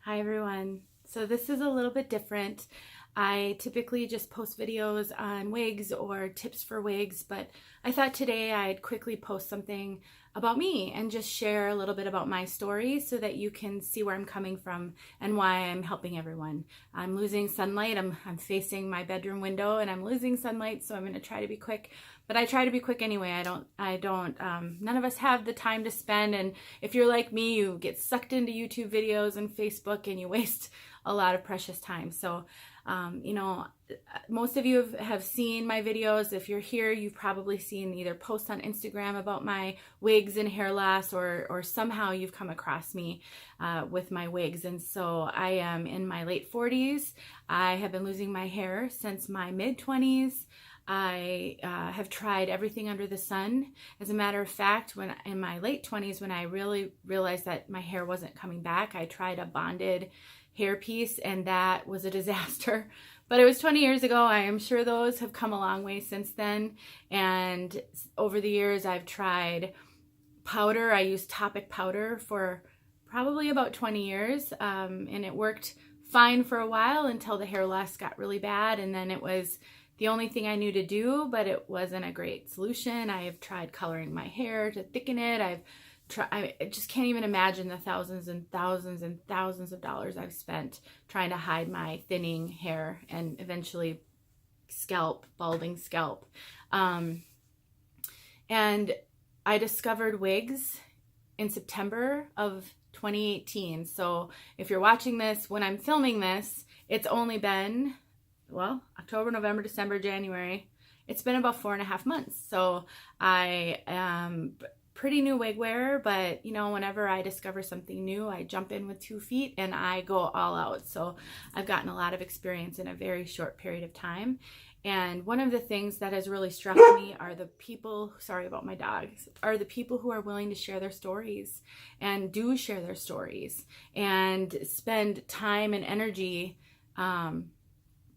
Hi everyone. So this is a little bit different. I typically just post videos on wigs or tips for wigs, but I thought today I'd quickly post something about me and just share a little bit about my story so that you can see where I'm coming from and why I'm helping everyone. I'm losing sunlight. I'm facing my bedroom window and I'm losing sunlight, so I'm going to try to be quick. But I try to be quick anyway. None of us have the time to spend. And if you're like me, you get sucked into YouTube videos and Facebook and you waste a lot of precious time. So, most of you have seen my videos. If you're here, you've probably seen either posts on Instagram about my wigs and hair loss, or somehow you've come across me with my wigs. And so I am in my late 40s. I have been losing my hair since my mid-20s. I have tried everything under the sun. As a matter of fact, when in my late 20s, when I really realized that my hair wasn't coming back, I tried a bonded hair piece, and that was a disaster. But it was 20 years ago. I am sure those have come a long way since then. And over the years, I've tried powder. I used Topic powder for probably about 20 years, and it worked fine for a while until the hair loss got really bad, and then it was the only thing I knew to do, but it wasn't a great solution. I have tried coloring my hair to thicken it. I just can't even imagine the thousands and thousands and thousands of dollars I've spent trying to hide my thinning hair and eventually balding scalp. And I discovered wigs in September of 2018. So if you're watching this when I'm filming this, it's only been, October, November, December, January. It's been about 4.5 months. So I am pretty new wig wearer, but whenever I discover something new, I jump in with 2 feet and I go all out. So I've gotten a lot of experience in a very short period of time. And one of the things that has really struck me are the people, sorry about my dogs, are the people who are willing to share their stories and do share their stories and spend time and energy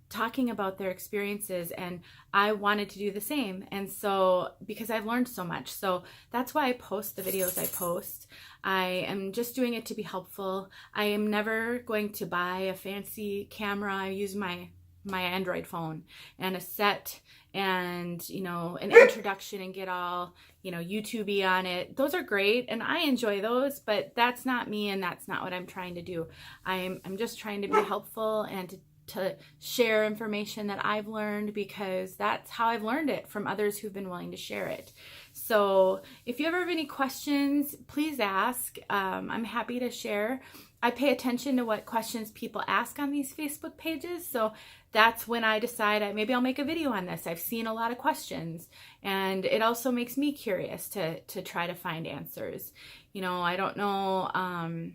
talking about their experiences. And I wanted to do the same. And so, because I've learned so much, so that's why I post the videos I post. I am just doing it to be helpful. I am never going to buy a fancy camera. I use my Android phone and a set and, an introduction and get all, YouTube-y on it. Those are great and I enjoy those, but that's not me and that's not what I'm trying to do. I'm just trying to be helpful and to share information that I've learned, because that's how I've learned it, from others who've been willing to share it. So if you ever have any questions, please ask. I'm happy to share. I pay attention to what questions people ask on these Facebook pages. So that's when I decide maybe I'll make a video on this. I've seen a lot of questions and it also makes me curious to try to find answers. I don't know.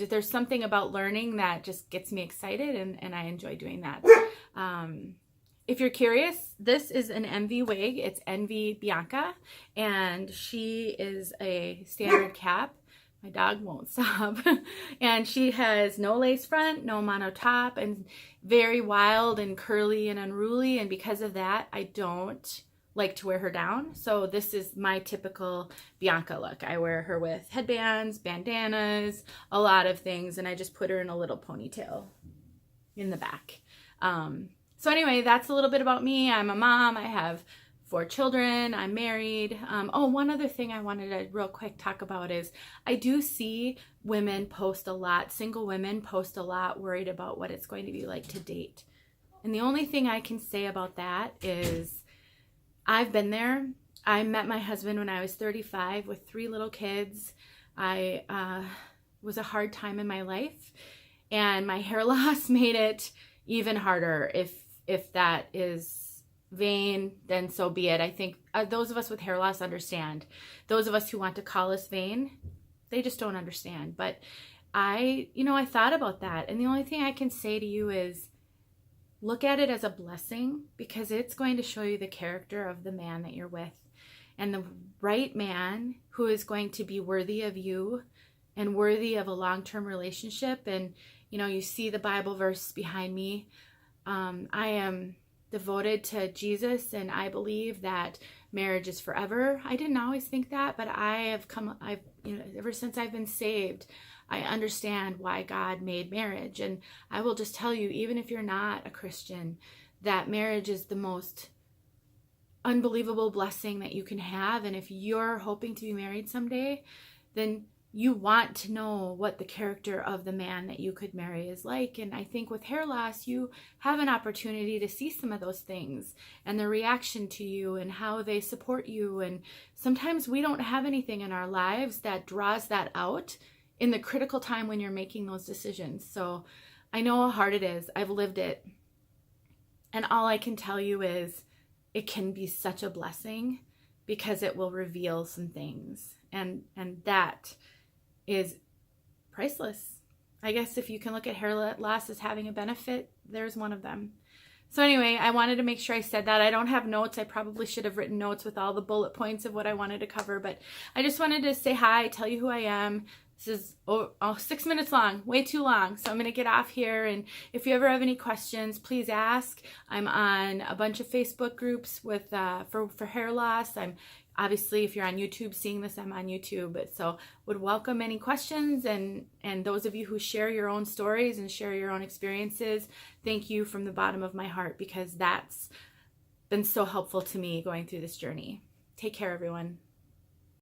There's something about learning that just gets me excited, and I enjoy doing that. If you're curious, this is an Envy wig. It's Envy Bianca, and she is a standard cap. My dog won't stop. And she has no lace front, no mono top, and very wild and curly and unruly. And because of that, I don't like to wear her down. So this is my typical Bianca look. I wear her with headbands, bandanas, a lot of things, and I just put her in a little ponytail in the back. So anyway, that's a little bit about me. I'm a mom. I have 4 children. I'm married. One other thing I wanted to real quick talk about is I do see women post a lot, single women post a lot, worried about what it's going to be like to date. And the only thing I can say about that is I've been there. I met my husband when I was 35 with 3 little kids. I was a hard time in my life, and my hair loss made it even harder. If that is vain, then so be it. I think those of us with hair loss understand. Those of us who want to call us vain, they just don't understand. But I thought about that, and the only thing I can say to you is, look at it as a blessing, because it's going to show you the character of the man that you're with, and the right man who is going to be worthy of you and worthy of a long-term relationship. And, you see the Bible verse behind me. I am devoted to Jesus, and I believe that marriage is forever. I didn't always think that, but ever since I've been saved, I understand why God made marriage. And I will just tell you, even if you're not a Christian, that marriage is the most unbelievable blessing that you can have. And if you're hoping to be married someday, then you want to know what the character of the man that you could marry is like. And I think with hair loss, you have an opportunity to see some of those things and the reaction to you and how they support you. And sometimes we don't have anything in our lives that draws that out in the critical time when you're making those decisions. So I know how hard it is. I've lived it. And all I can tell you is it can be such a blessing because it will reveal some things. And that is priceless. I guess if you can look at hair loss as having a benefit, there's one of them. So anyway, I wanted to make sure I said that. I don't have notes. I probably should have written notes with all the bullet points of what I wanted to cover, but I just wanted to say hi, tell you who I am. This is 6 minutes long, way too long. So I'm going to get off here. And if you ever have any questions, please ask. I'm on a bunch of Facebook groups with for hair loss. I'm obviously, if you're on YouTube seeing this, I'm on YouTube. So would welcome any questions. And those of you who share your own stories and share your own experiences, thank you from the bottom of my heart, because that's been so helpful to me going through this journey. Take care, everyone.